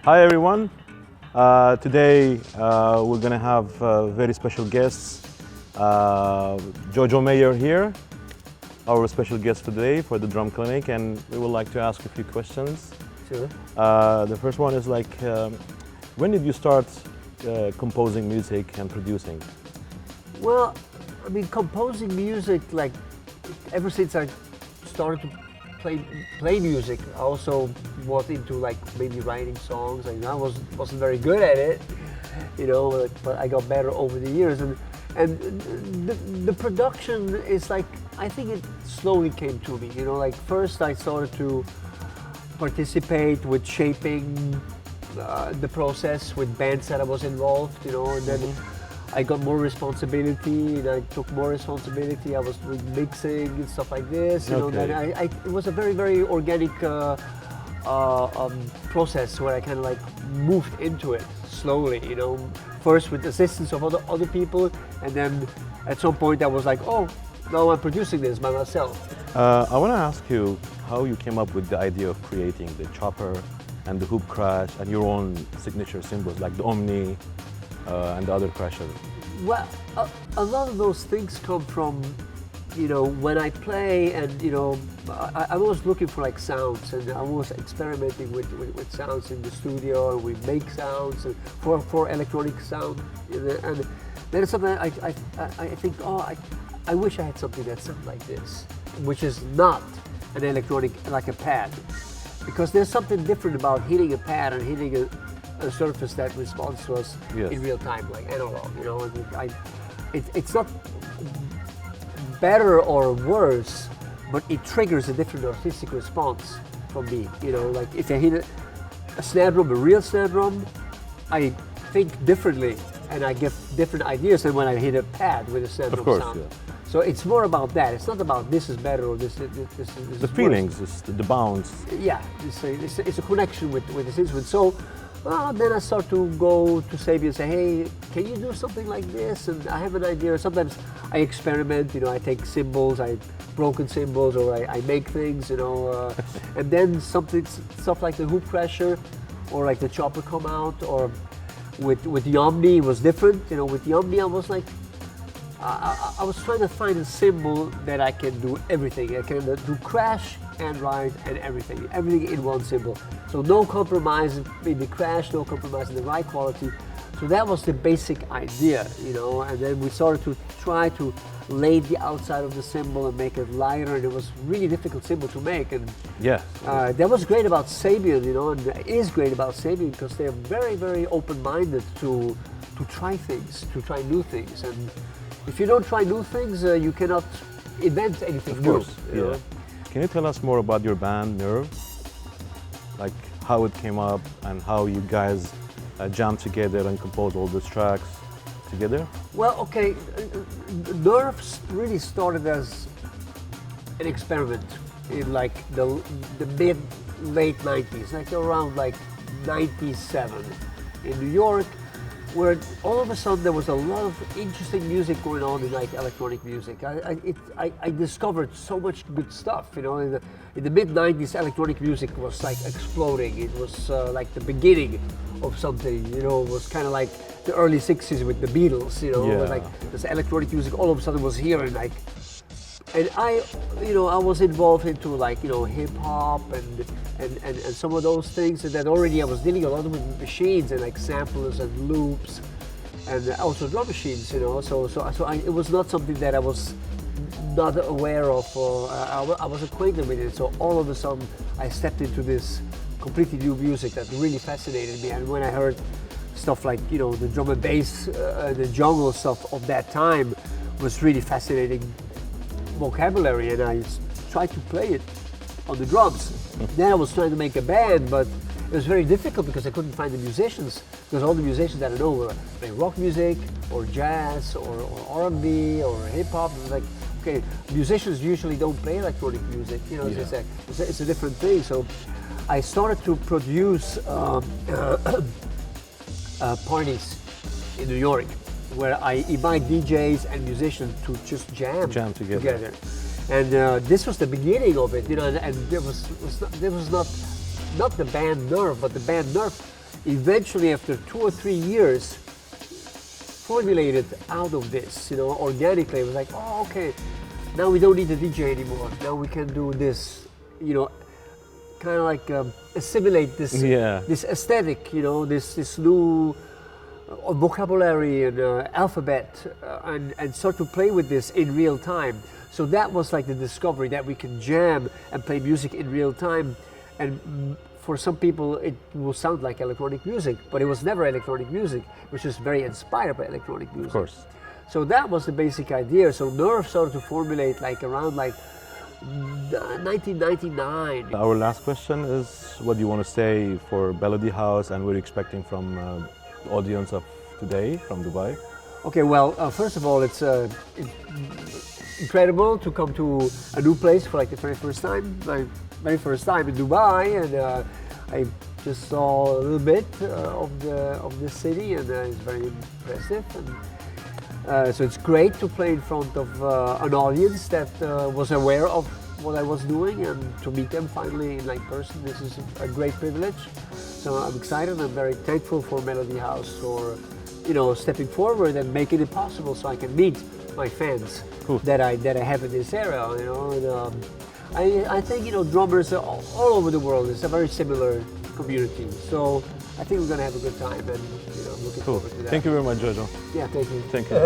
Hi everyone. Today we're going to have very special guests. Jojo Mayer here, our special guest today for the drum clinic, and we would like to ask a few questions. Sure. The first one is when did you start composing music and producing? Well, I mean, composing music, ever since I started to play music, I also was into maybe writing songs. I wasn't very good at it, but I got better over the years. And the production is I think it slowly came to me. First I started to participate with shaping the process with bands that I was involved, and then I got more responsibility, and I took more responsibility. I was doing mixing and stuff like this, Okay. Then it was a very, very organic process where I kind of moved into it slowly, first with the assistance of other people, and then at some point I was like, oh, now I'm producing this by myself. I want to ask you how you came up with the idea of creating the chopper and the hoop crash and your own signature cymbals like the Omni and the other crashes. Well, a lot of those things come from, when I play, and I was looking for sounds, and I was experimenting with sounds in the studio, and we make sounds and for electronic sound, and then sometimes I think, oh, I wish I had something that sounded like this, which is not an electronic, like a pad, because there's something different about hitting a pad and hitting a surface that responds to us in real time, like analog. It's not better or worse, but it triggers a different artistic response from me. If I hit a snare drum, a real snare drum, I think differently and I get different ideas than when I hit a pad with a snare drum sound. Yeah. So it's more about that. It's not about this is better or this is The feelings, the bounce. Yeah, it's a connection with this instrument. So then I start to go to Sabian and say, hey, can you do something like this? And I have an idea. Sometimes I experiment, I take cymbals, broken cymbals, or I make things, and then stuff like the hoop crasher or like the chopper come out, or with the Omni it was different. With the Omni I was I was trying to find a cymbal that I can do everything. I can do crash and ride and everything in one cymbal. So no compromise in the crash, no compromise in the ride quality. So that was the basic idea, and then we started to try to lay the outside of the cymbal and make it lighter, and it was really difficult cymbal to make. And Yes. that was great about Sabian, and it is great about Sabian because they're very, very open-minded to try things, to try new things. And if you don't try new things, you cannot invent anything new. Of course, yeah. Can you tell us more about your band, Nerve? Like how it came up and how you guys jammed together and composed all these tracks together? Well, okay, Nerve really started as an experiment in the mid-late 90s, around 97 in New York, where all of a sudden there was a lot of interesting music going on in electronic music. I discovered so much good stuff. In the mid-90s, electronic music was exploding. It was like the beginning of something. It was kind of like the early 60s with the Beatles. Where, this electronic music all of a sudden was here, and I was involved into hip hop and some of those things, and then already I was dealing a lot with machines and samplers and loops, and also drum machines. So it was not something that I was not aware of, or I was acquainted with it. So all of a sudden I stepped into this completely new music that really fascinated me. And when I heard stuff like the drum and bass, the jungle stuff of that time was really fascinating vocabulary, and I tried to play it on the drums. Then I was trying to make a band, but it was very difficult because I couldn't find the musicians, because all the musicians that I know were playing rock music or jazz or R&B or hip hop. It was okay, musicians usually don't play electronic music, it's a different thing. So I started to produce parties in New York, where I invite DJs and musicians to just jam together. And this was the beginning of it, and there was not the band Nerve, but the band Nerve eventually, after 2 or 3 years, formulated out of this, you know, organically. It was like, oh, okay, now we don't need a DJ anymore. Now we can do this, you know, kind of like assimilate this, this aesthetic, you know, this new vocabulary and alphabet, and start to play with this in real time. So that was like the discovery that we can jam and play music in real time. And for some people, it will sound like electronic music, but it was never electronic music. It was just very inspired by electronic music. Of course. So that was the basic idea. So Nerve started to formulate like around like 1999. Our last question is, what do you want to say for Melody House, and what are you expecting from the audience of today from Dubai? Okay, well, first of all, it's incredible to come to a new place for like the very first time. My very first time in Dubai, and I just saw a little bit of the city, and it's very impressive. And so it's great to play in front of an audience that was aware of what I was doing, and to meet them finally in like person. This is a great privilege. So I'm excited. I'm very thankful for Melody House for, you know, stepping forward and making it possible so I can meet my fans that I have in this area. You know, and I think, you know, drummers are all over the world. It's a very similar community. So I think we're going to have a good time, and, you know, I'm looking forward to that. Thank you very much, Jojo. Yeah, thank you. Thank you.